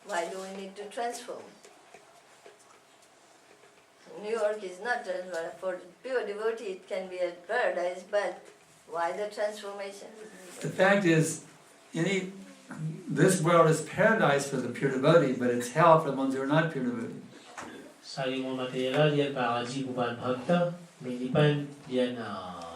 Why do we need to transform? New York is not transformed. For pure devotee it can be a paradise, but why the transformation? The fact is, this world is paradise for the pure devotee, but it's hell for the ones who are not pure devotees. Ça, le monde matériel, il y a le paradis pour les bhaktas, mais il y a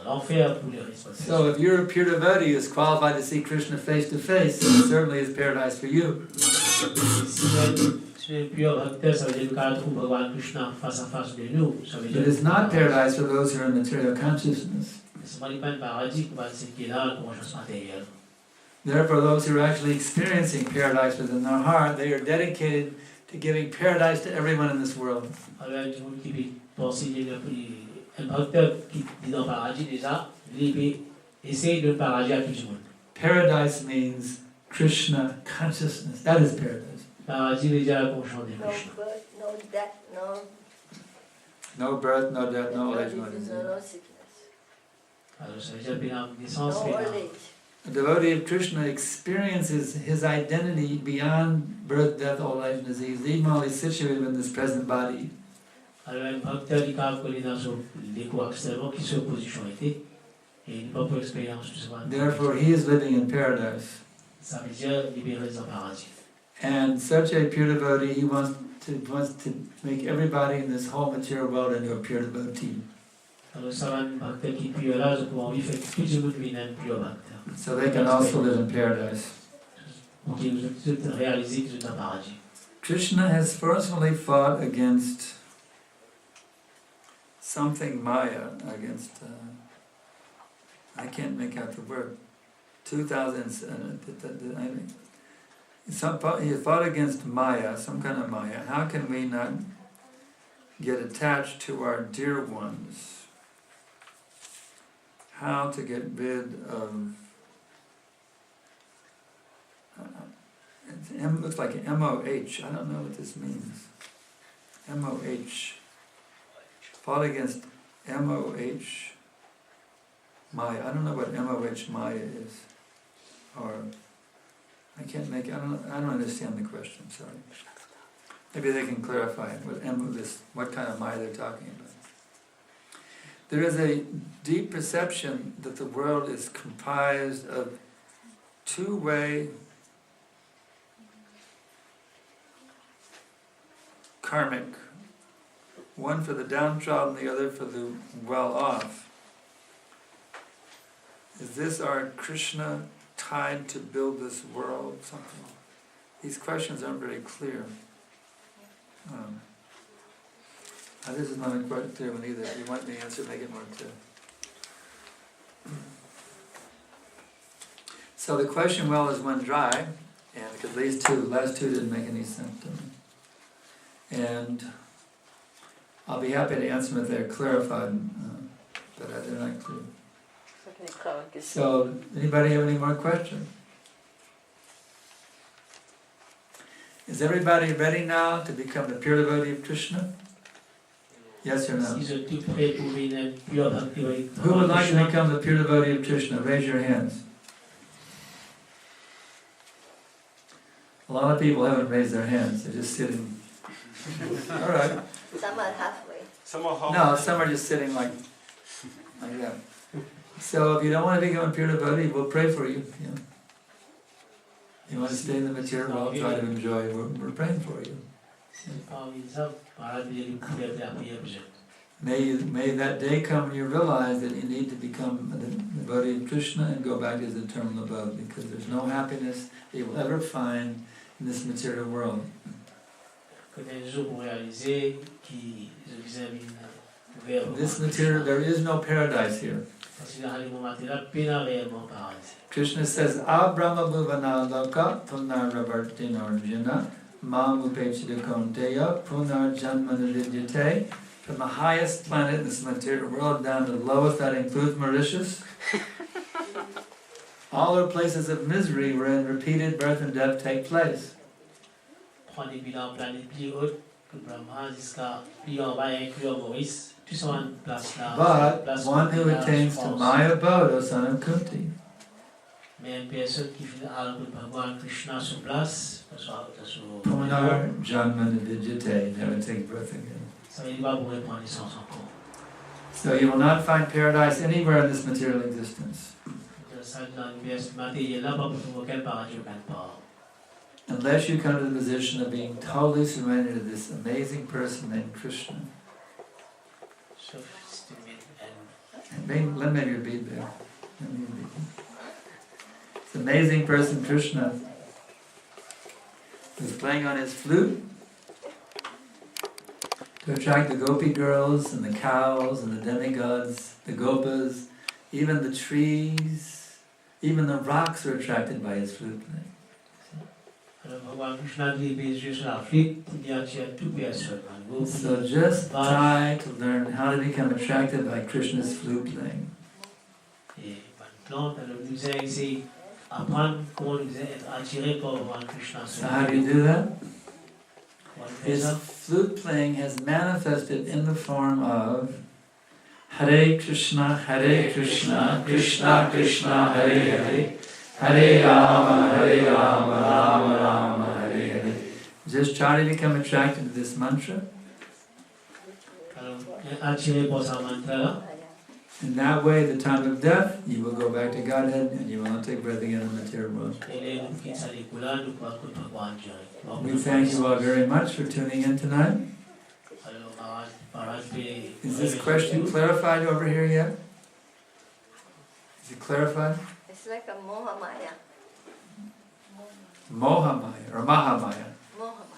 l'enfer pour les responsables. So if you're a pure devotee who's qualified to see Krishna face to face, then it certainly is paradise for you. Si tu es pur bhakta, ça veut dire que quand tu trouves Bhagavan Krishna face à face de nous, ça veut dire It is not paradise for those who are in material consciousness. c'est pas le paradis pour ceux qui sont dans la conscience matérielle. Therefore, those who are actually experiencing paradise within their heart, they are dedicated to giving paradise to everyone in this world. Alors, il y a des gens qui peuvent penser un bhakta qui est dans le paradis déjà, il peut essayer de le paradis à tout le monde. Paradise means Krishna consciousness. That is paradise. Paradis veut dire la conscience de No Krishna. birth, no death, No birth, no death, no no age, no disease, disease. no sickness, Alors, ça veut dire que la no naissance, old age. A devotee of Krishna experiences his identity beyond birth, death, old age, and disease, even while he's situated in this present body. alors un bhakta qui a collé dans l'écho extérieur, qui se position était, et il n'a pas pour expérience tout ça. Therefore, he is living in paradise. Ça veut dire libéré dans le paradis. And such a pure devotee, he wants to make everybody in this whole material world into a pure devotee. Alors, ça va un bhakta qui est pur là, je peux envie de faire que tout le monde vienne un pur bhakta. So they can also live in paradise. Pour qu'ils nous réalisent qu'ils sont dans le paradis. Krishna has forcefully fought against something Maya, against, I can't make out the word, 2000, he fought against Maya, some kind of Maya. How can we not get attached to our dear ones? How to get rid of, it looks like M-O-H, I don't know what this means. M-O-H. Fought against M-O-H Maya. I don't know what M-O-H Maya is. Or, I don't understand the question, sorry. Maybe they can clarify what kind of Maya they're talking about. There is a deep perception that the world is comprised of two-way karmic, one for the downtrodden, the other for the well-off. Is this our Krishna tied to build this world? Something. These questions aren't very clear. This is not a quite clear one either. If you want the answer, make it more clear. So the question well is when dry, and because these last two didn't make any sense to me. And I'll be happy to answer them if they're clarified, but they're not clear. So, anybody have any more questions? Is everybody ready now to become the pure devotee of Krishna? Yes or no? Who would like to become the pure devotee of Krishna? Raise your hands. A lot of people haven't raised their hands. They're just sitting. All right. Some are halfway. No, some are just sitting like that. So if you don't want to become a pure devotee, we'll pray for you. Yeah. You want to stay in the material world, try to enjoy. We're praying for you. May that day come when you realize that you need to become a devotee of Krishna and go back to his eternal abode, because there's no happiness that you will ever find in this material world. This material, there is no paradise here. Krishna says, Abrahma bhuvana loka punaravartin arjuna mamupechita konteya punar janmanavidyate. From the highest planet in this material world down to the lowest, that includes Mauritius. All are places of misery wherein repeated birth and death take place. But one who attains to my abode, O son of Kunti. Punar janmanavidyate, never take birth again. So you will not find paradise anywhere in this material existence. Unless you come to the position of being totally surrendered to this amazing person named Krishna. Let me repeat there. This amazing person Krishna who's playing on his flute to attract the gopi girls and the cows and the demigods, the gopas, even the trees, even the rocks are attracted by his flute playing. So just try to learn how to become attracted by Krishna's flute playing. So how do you do that? His flute playing has manifested in the form of Hare Krishna, Krishna Krishna, Hare Hare, Hare Rama, Rama Rama, Hare Hare. Just try to become attracted to this mantra. In that way, at the time of death, you will go back to Godhead and you will not take breath again in the material world. We thank you all very much for tuning in tonight. Is this question clarified over here yet? Is it clarified? It's like a Mohamaya. Mohamaya or Mahamaya?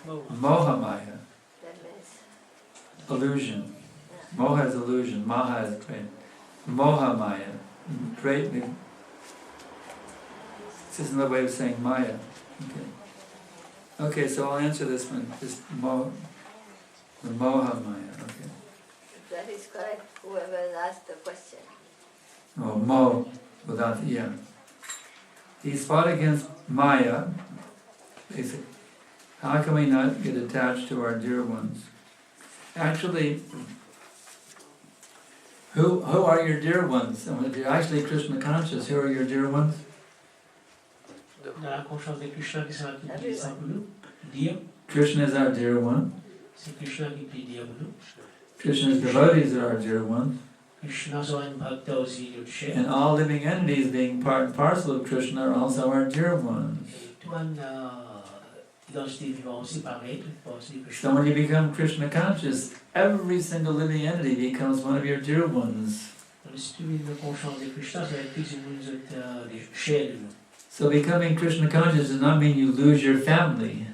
Mohamaya. That means illusion. Moha is illusion. Maha is great. Mohamaya. Great. This is another way of saying Maya. Okay, so I'll answer this one. This the Mohamaya. Okay. that is correct. Whoever asked the question. Oh, Mo, without the yeah. He's fought against Maya. He said, how can we not get attached to our dear ones? Actually, who are your dear ones? And if you're actually Krishna conscious, who are your dear ones? Krishna is our dear one. C'est Krishna qui plie dire pour nous. Krishna's devotees are our dear ones. Krishna son bhakta aussi notre cher. And all living entities being part and parcel of Krishna are also our dear ones. Et tout un identité vivant aussi pareil, toute partie de Krishna. So when you become Krishna conscious, every single living entity becomes one of your dear ones. Si tu vis une conscience de Krishna, ça va être plus une des chers de nous. So becoming Krishna conscious does not mean you lose your family.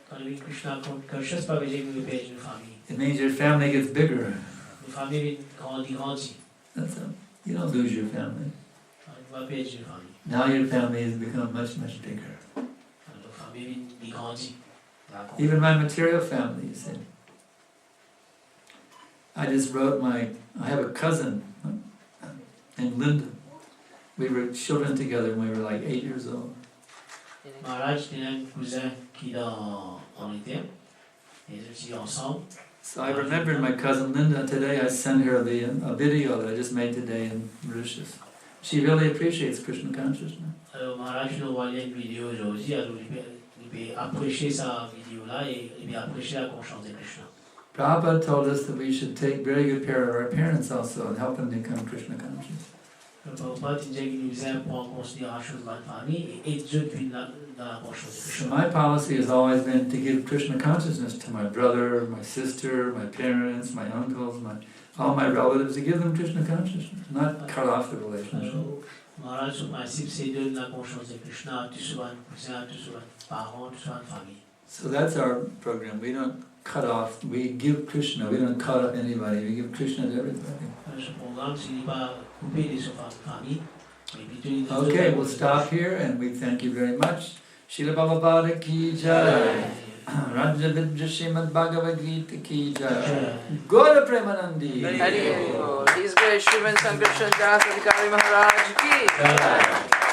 Quand on vit Krishna conscious, ça veut dire que nous perdons une famille. It means your family gets bigger. Une famille grandit. That's all. You don't lose your family. On va perdre une famille. Now your family has become much, much bigger. Notre famille grandit. Even my material family, you see. I have a cousin named Linda. We were children together when we were like 8 years old. Maharaj tenait un cousin qui est en Angleterre. Ils étaient ensemble. So I remembered my cousin Linda today. I sent her a video that I just made today in Mauritius. She really appreciates Krishna consciousness. Alors Maharaj nous envoyait une vidéo aujourd'hui. Alors il peut apprécier sa vidéo-là et il peut apprécier la conscience de Krishna. Prabhupada told us that we should take very good care of our parents also and help them become Krishna conscious. Prabhupada disait qu'il nous aime prendre en considération de notre famille et aider dans la conscience de So Krishna. my policy has always been to give Krishna consciousness to my brother, my sister, my parents, my uncles, all my relatives, to give them Krishna consciousness, not cut off the relationship. Maharaj, son principe, c'est de donner la conscience de Krishna à tous ses cousins, à tous ses parents, à toute sa famille. So that's our program. We don't cut off, we give Krishna, we don't cut off anybody, we give Krishna to everybody. Ce programme, c'est pas couper les familles, mais plutôt Okay, we'll stop here and we thank you very much. Srila Prabhupada ki jai. Raja Vidya Srimad Bhagavad Gita ki jai. Gaura Premanandi. Hare Hare. His Grace Sriman Sankarshan Das Adhikari Maharaj ki.